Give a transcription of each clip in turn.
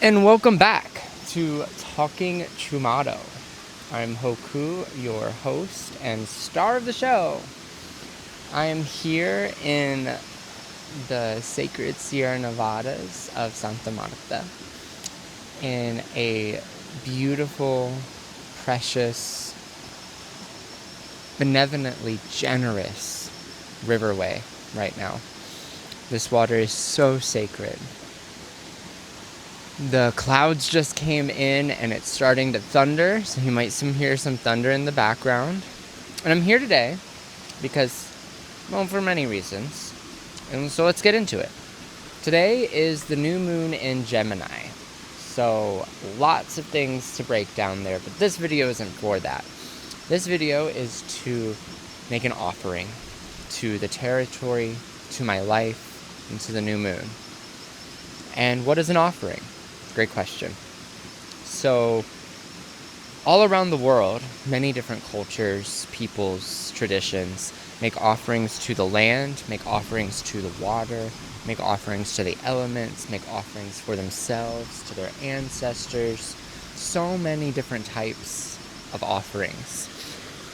And welcome back to Talking Chumado. I'm Hoku, your host and star of the show. I am here in the sacred Sierra Nevadas of Santa Marta in a beautiful, precious, benevolently generous riverway right now. This water is so sacred. The clouds just came in and it's starting to thunder, so you might hear some thunder in the background. And I'm here today because, well, for many reasons. And so let's get into it. Today is the new moon in Gemini. So lots of things to break down there, but this video isn't for that. This video is to make an offering to the territory, to my life, and to the new moon. And what is an offering? Great question. So, all around the world, many different cultures, peoples, traditions make offerings to the land, make offerings to the water, make offerings to the elements, make offerings for themselves, to their ancestors. So many different types of offerings.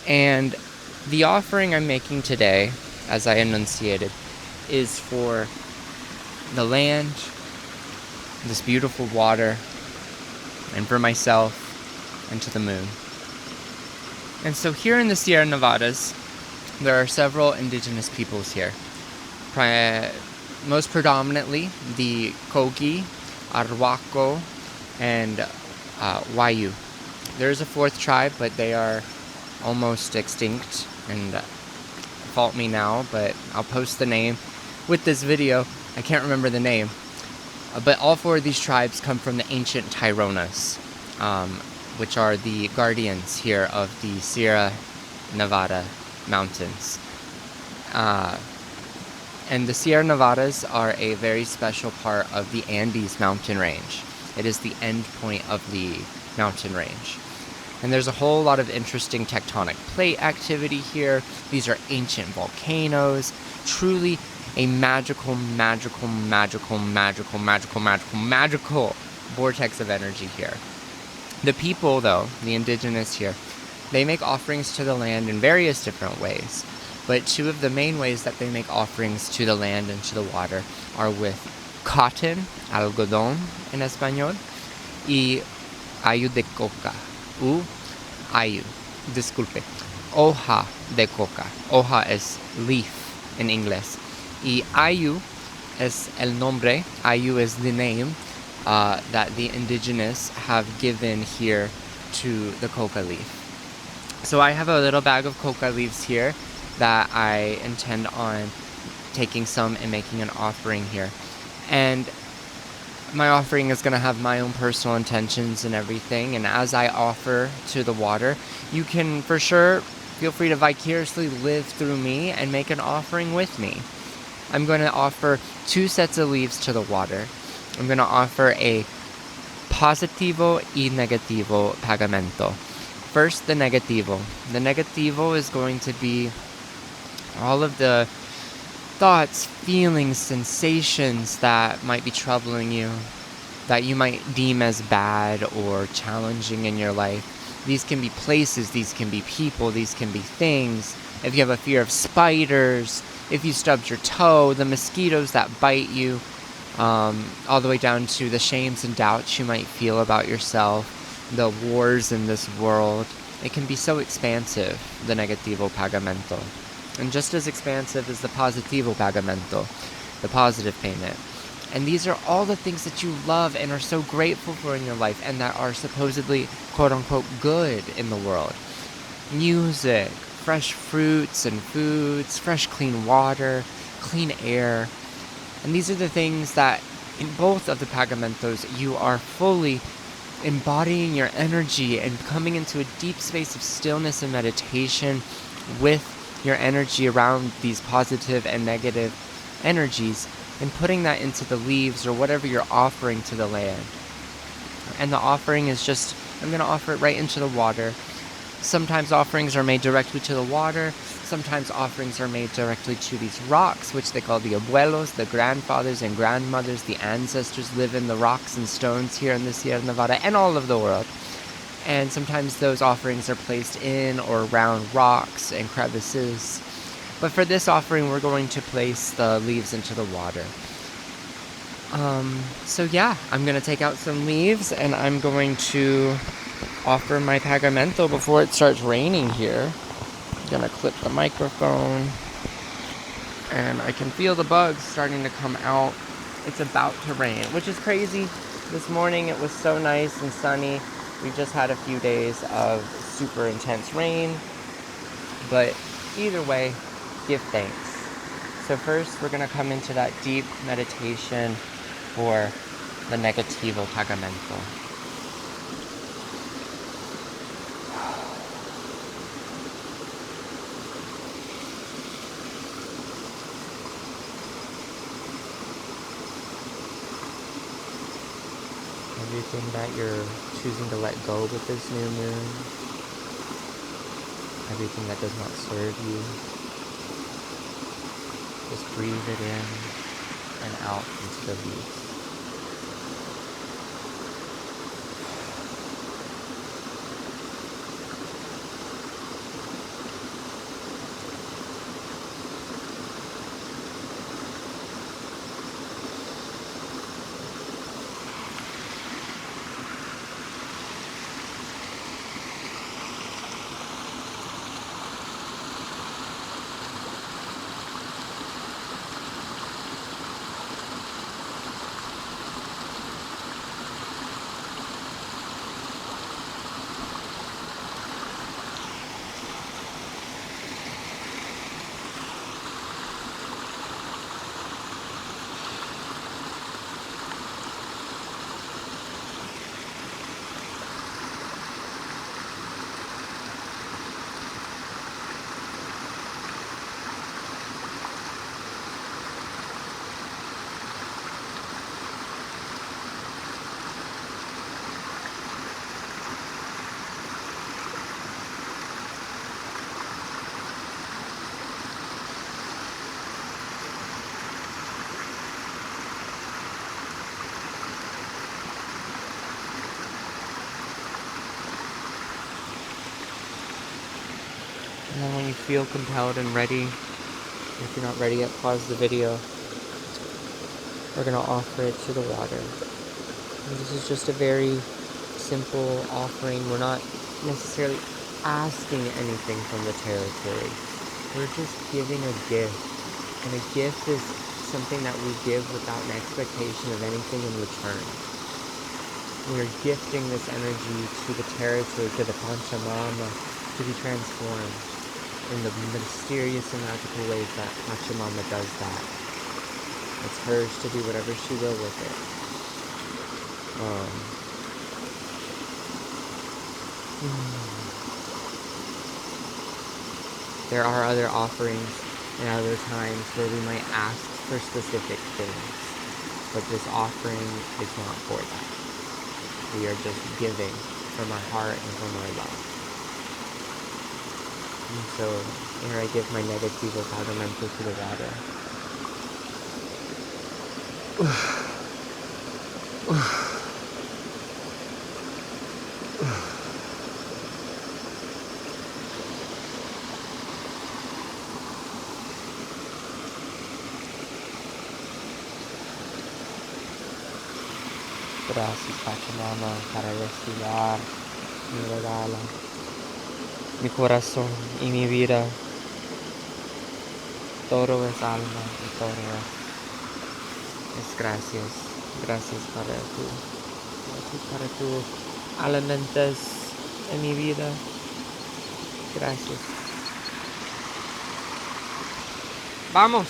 And the offering I'm making today, as I enunciated, is for the land, this beautiful water, and for myself, and to the moon. And so here in the Sierra Nevadas, there are several indigenous peoples here. Most predominantly, the Kogi, Arhuaco, and Wayu. There is a fourth tribe, but they are almost extinct, and fault me now, but I'll post the name with this video. I can't remember the name. But all four of these tribes come from the ancient Tayronas, which are the guardians here of the Sierra Nevada mountains. And the Sierra Nevadas are a very special part of the Andes mountain range. It is the end point of the mountain range. And there's a whole lot of interesting tectonic plate activity here. These are ancient volcanoes, truly a magical vortex of energy here. The people, though, the indigenous here, they make offerings to the land in various different ways. But two of the main ways that they make offerings to the land and to the water are with cotton, algodón en español, y ayu de coca, hoja de coca. Hoja is leaf in English. Y ayu es el nombre, ayu is the name that the indigenous have given here to the coca leaf. So I have a little bag of coca leaves here that I intend on taking some and making an offering here. And my offering is going to have my own personal intentions and everything. And as I offer to the water, you can for sure feel free to vicariously live through me and make an offering with me. I'm going to offer 2 sets of leaves to the water. I'm going to offer a positivo y negativo pagamento. First, the negativo. The negativo is going to be all of the thoughts, feelings, sensations that might be troubling you, that you might deem as bad or challenging in your life. These can be places, these can be people, these can be things. If you have a fear of spiders, if you stubbed your toe, the mosquitoes that bite you, all the way down to the shames and doubts you might feel about yourself, the wars in this world. It can be so expansive, the negativo pagamento. And just as expansive as the positivo pagamento, the positive payment. And these are all the things that you love and are so grateful for in your life and that are supposedly, quote-unquote, good in the world. Music, fresh fruits and foods, fresh clean water, clean air. And these are the things that in both of the pagamentos you are fully embodying your energy and coming into a deep space of stillness and meditation with your energy around these positive and negative energies and putting that into the leaves or whatever you're offering to the land. And the offering is just, I'm going to offer it right into the water. Sometimes offerings are made directly to the water. Sometimes offerings are made directly to these rocks, which they call the abuelos, the grandfathers and grandmothers. The ancestors live in the rocks and stones here in the Sierra Nevada and all over the world. And sometimes those offerings are placed in or around rocks and crevices. But for this offering, we're going to place the leaves into the water. So yeah, I'm going to take out some leaves and I'm going to offer my pagamento before it starts raining here. I'm going to clip the microphone and I can feel the bugs starting to come out. It's about to rain, which is crazy. This morning it was so nice and sunny. We just had a few days of super intense rain, but either way, give thanks. So first we're going to come into that deep meditation for the negativo pagamento. Everything that you're choosing to let go with this new moon, everything that does not serve you, just breathe it in and out into the leaves. And then when you feel compelled and ready, if you're not ready yet, pause the video. We're going to offer it to the water. And this is just a very simple offering. We're not necessarily asking anything from the territory. We're just giving a gift. And a gift is something that we give without an expectation of anything in return. We're gifting this energy to the territory, to the Pachamama, to be transformed in the mysterious and magical ways that Pachamama does that. It's hers to do whatever she will with it. There are other offerings and other times where we might ask for specific things, but this offering is not for that. We are just giving from our heart and from our love. And so here I give my negativo pagamento to the water. Gracias, Pachamama, para respirar mi regalo, mi corazón y mi vida. Todo es alma y todo es gracias. Gracias para tu alimentos en mi vida. Gracias. Vamos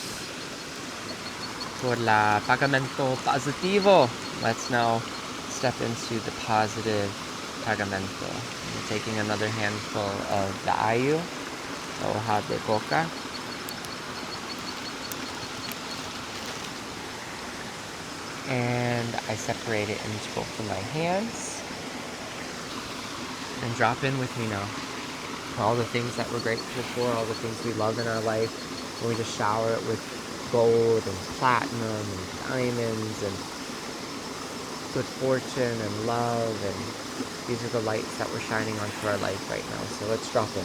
por la pagamento positivo. Let's now step into the positive pagamento. I'm taking another handful of the ayu, hoja de coca. And I separate it into both of my hands. And drop in with me now. all the things that we're grateful for, all the things we love in our life, and we just shower it with gold and platinum and diamonds and good fortune and love, and these are the lights that we're shining onto our life right now. So let's drop in.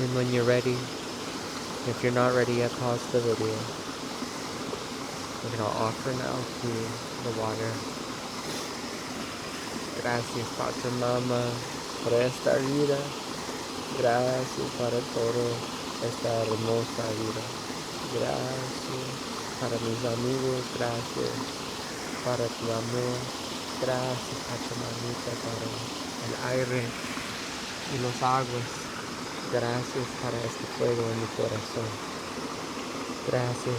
And when you're ready, if you're not ready yet, pause the video. We're going to offer now to the water. Gracias, Pachamama, por esta vida. Gracias para todo esta hermosa vida. Gracias para mis amigos. Gracias para tu amor. Gracias, Pachamamita, para el aire y los aguas. Gracias para este fuego en mi corazón. Gracias.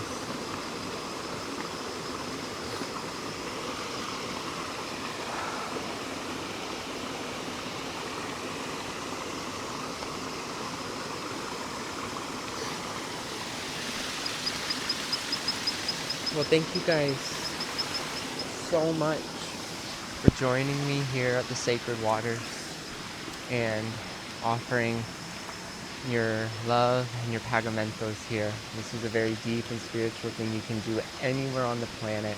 Well, thank you guys so much for joining me here at the Sacred Waters and offering your love and your pagamentos here. This is a very deep and spiritual thing you can do anywhere on the planet.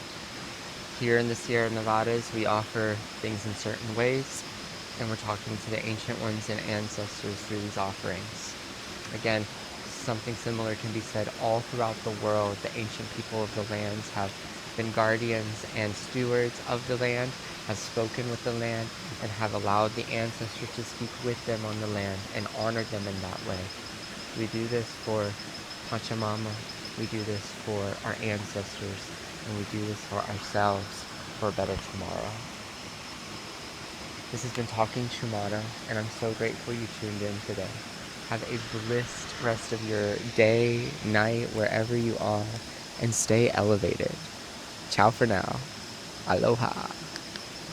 Here in the Sierra Nevadas, we offer things in certain ways, and we're talking to the ancient ones and ancestors through these offerings. Again, something similar can be said all throughout the world. The ancient people of the lands have been guardians and stewards of the land, have spoken with the land, and have allowed the ancestors to speak with them on the land and honored them in that way. We do this for Pachamama, we do this for our ancestors, and we do this for ourselves for a better tomorrow. This has been Talking Chumado, and I'm so grateful you tuned in today. Have a blissed rest of your day, night, wherever you are, and stay elevated. Ciao for now. Aloha.